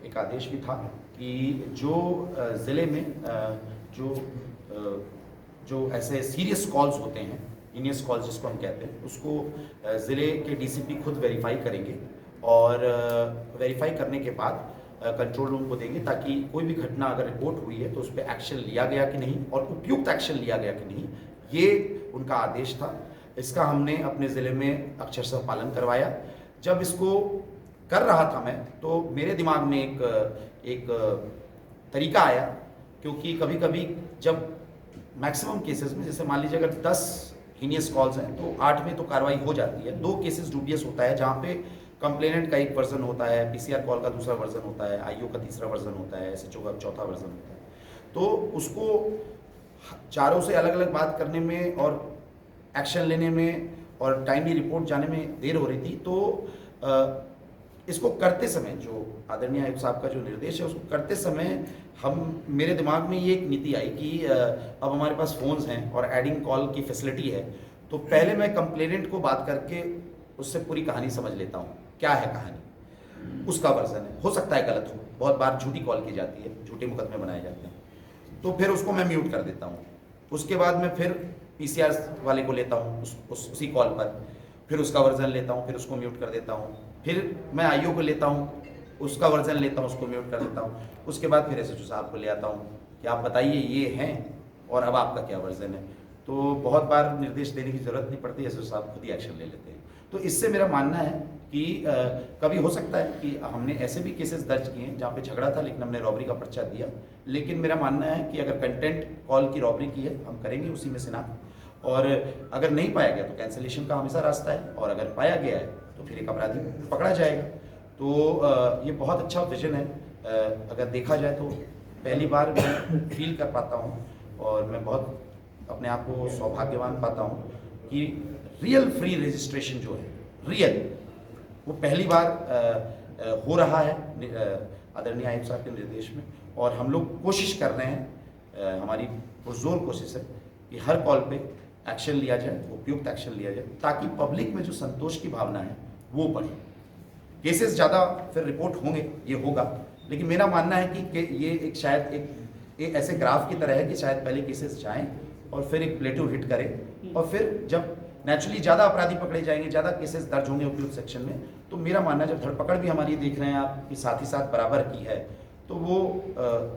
एक आदेश भी था कि जो ज़िले में जो जो ऐसे सीरियस कॉल्स होते हैं, हीनियस कॉल्स जिसको हम कहते हैं, उसको ज़िले के डीसीपी खुद वेरीफाई करेंगे और वेरीफाई करने के बाद कंट्रोल रूम को देंगे, ताकि कोई भी घटना अगर रिपोर्ट हुई है तो उस पर एक्शन लिया गया कि नहीं और उपयुक्त एक्शन लिया गया कि नहीं, ये उनका आदेश था। इसका हमने अपने ज़िले में अक्षरशः पालन करवाया। जब इसको कर रहा था मैं, तो मेरे दिमाग में एक तरीका आया, क्योंकि कभी कभी जब मैक्सिमम केसेस में, जैसे मान लीजिए अगर 10 हीनियस कॉल्स हैं तो 8 में तो कार्रवाई हो जाती है। 2 केसेस डूबियस होता है जहाँ पे कंप्लेनेंट का एक वर्जन होता है, पीसीआर कॉल का दूसरा वर्जन होता है, आईओ का तीसरा वर्जन होता है, एसएचओ का चौथा वर्जन होता है। तो उसको चारों से अलग अलग बात करने में और एक्शन लेने में और टाइमली रिपोर्ट जाने में देर हो रही थी। तो इसको करते समय जो आदरणीय आयुक्त साहब का जो निर्देश है, उसको करते समय मेरे दिमाग में ये एक नीति आई कि अब हमारे पास फ़ोन्स हैं और एडिंग कॉल की फैसिलिटी है, तो पहले मैं कंप्लेनेंट को बात करके उससे पूरी कहानी समझ लेता हूँ, क्या है कहानी, उसका वर्जन है, हो सकता है गलत हो, बहुत बार झूठी कॉल की जाती है, झूठे मुकदमे बनाए जाते हैं, तो फिर उसको मैं म्यूट कर देता हूँ। उसके बाद मैं फिर पीसीआर वाले को लेता हूँ उसी कॉल पर, फिर उसका वर्जन लेता हूँ, फिर उसको म्यूट कर देता हूँ, फिर मैं आईओ को लेता हूँ, उसका वर्जन लेता हूँ, उसको म्यूट कर देता हूँ। उसके बाद फिर एसएचओ साहब को ले आता हूँ कि आप बताइए ये हैं और अब आपका क्या वर्जन है। तो बहुत बार निर्देश देने की ज़रूरत नहीं पड़ती, एसएचओ साहब खुद ही एक्शन ले लेते हैं। तो इससे मेरा मानना है कि कभी हो सकता है कि हमने ऐसे भी केसेस दर्ज किए हैं जहाँ पे झगड़ा था लेकिन हमने रॉबरी का पर्चा दिया, लेकिन मेरा मानना है कि अगर कंटेंट कॉल की रॉबरी की है, हम करेंगे उसी में शिनाख्त, और अगर नहीं पाया गया तो कैंसिलेशन का हमेशा रास्ता है, और अगर पाया गया है तो फिर एक अपराधी पकड़ा जाएगा। तो ये बहुत अच्छा विजन है। अगर देखा जाए तो पहली बार मैं फील कर पाता हूँ और मैं बहुत अपने आप को सौभाग्यवान पाता हूँ कि रियल फ्री रजिस्ट्रेशन जो है, रियल, वो पहली बार हो रहा है आदरणीय आयुक्त साहब के निर्देश में। और हम लोग कोशिश कर रहे हैं, हमारी पुरजोर कोशिश है कि हर कॉल पे एक्शन लिया जाए, उपयुक्त एक्शन लिया जाए, ताकि पब्लिक में जो संतोष की भावना है वो बढ़े। केसेस ज़्यादा फिर रिपोर्ट होंगे, ये होगा, लेकिन मेरा मानना है कि ये एक शायद एक ऐसे ग्राफ की तरह है कि शायद पहले केसेस जाएं और फिर एक प्लेटू हिट करें, और फिर जब नेचुरली ज़्यादा अपराधी पकड़े जाएंगे, ज़्यादा केसेस दर्ज होंगे उपयुक्त सेक्शन में, तो मेरा मानना है जब धरपकड़ भी हमारी देख रहे हैं आप कि साथ ही साथ बराबर की है, तो वो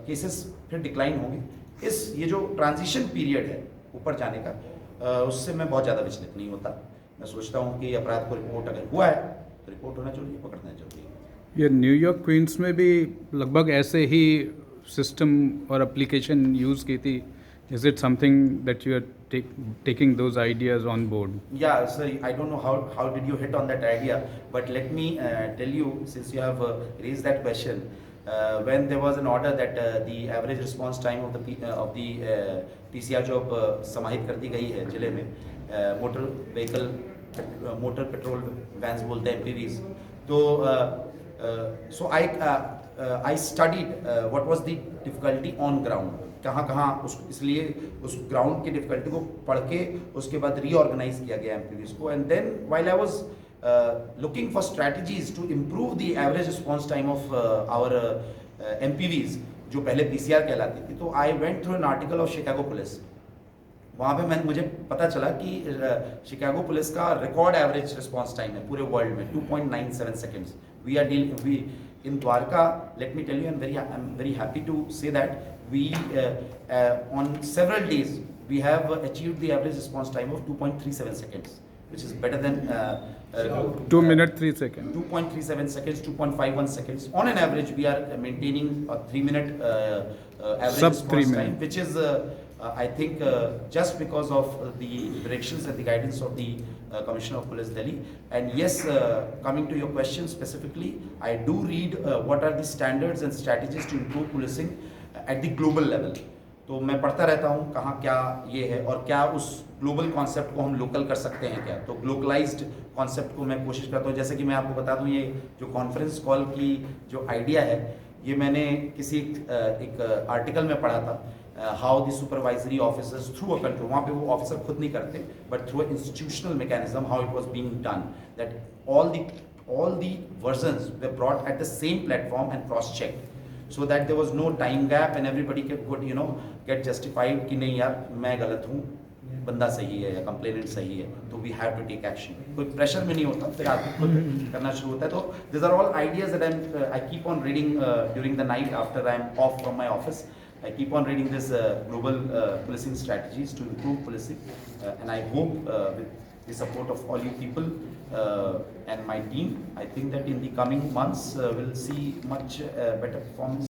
केसेस फिर डिक्लाइन होंगे। ये जो ट्रांजिशन पीरियड है ऊपर जाने का, उससे मैं बहुत ज़्यादा विचलित नहीं होता। मैं सोचता हूँ कि अपराध को रिपोर्ट अगर हुआ है तो रिपोर्ट होना जरूरी है, पकड़ना जरूरी है। ये न्यूयॉर्क क्वींस में भी लगभग ऐसे ही सिस्टम और एप्लीकेशन यूज़ की थी। Is it something that you are taking those ideas on board? Yeah, sir, I don't know how did you hit on that idea, but let me tell you, since you have raised that question, when there was an order that the average response time of the PCR जो अब समाहित कर दी गई है जिले में, motor petrol vans बोलते हैं, MPVs, तो so I studied what was the difficulty on ground, कहाँ इसलिए उस ग्राउंड की डिफिकल्टी को पढ़ के उसके बाद रीऑर्गेनाइज किया गया एमपीवीज को। And then while I was looking for strategies to improve the average response time of our MPVs जो पहले पीसीआर कहलाती थी, तो I went through an article of Chicago police. वहाँ पे मुझे पता चला कि शिकागो पुलिस का रिकॉर्ड एवरेज रिस्पॉन्स टाइम है पूरे वर्ल्ड में 2.97 seconds. We in Dwarka, let me tell you, I'm very happy to say that we on several days we have achieved the average response time of 2.37 seconds, which is better than 2 minutes 3 seconds, 2.37 seconds, 2.51 seconds. On an average, we are maintaining a 3-minute average response time, which is I think just because of the directions and the guidance of the Commissioner of Police Delhi. And yes, coming to your question specifically, I do read what are the standards and strategies to improve policing at the global level. तो मैं पढ़ता रहता हूँ कहाँ क्या ये है और क्या उस ग्लोबल कॉन्सेप्ट को हम लोकल कर सकते हैं क्या। तो ग्लोबलाइज्ड कॉन्सेप्ट को मैं कोशिश करता हूँ। जैसे कि मैं आपको बता दूँ, ये जो कॉन्फ्रेंस कॉल की जो आइडिया है, ये मैंने किसी एक आर्टिकल में पढ़ा था, how the supervisory officers through a control, वहाँ पे वो ऑफिसर खुद नहीं करते but through institutional mechanism how it was being done, that all the versions were brought at the same platform and cross-checked, so that there was no time gap and everybody could get justified कि नहीं यार मैं गलत हूँ, बंदा सही है या कंप्लेनेंट सही है, तो we have to take action. कोई प्रेशर में नहीं होता, फिर आदमी खुद करना शुरू होता है. तो these are all ideas that I keep on reading during the night after I am off from my office. I keep on reading this global policing strategies to improve policing, and I hope with the support of all you people and my team, I think that in the coming months we'll see much better performance.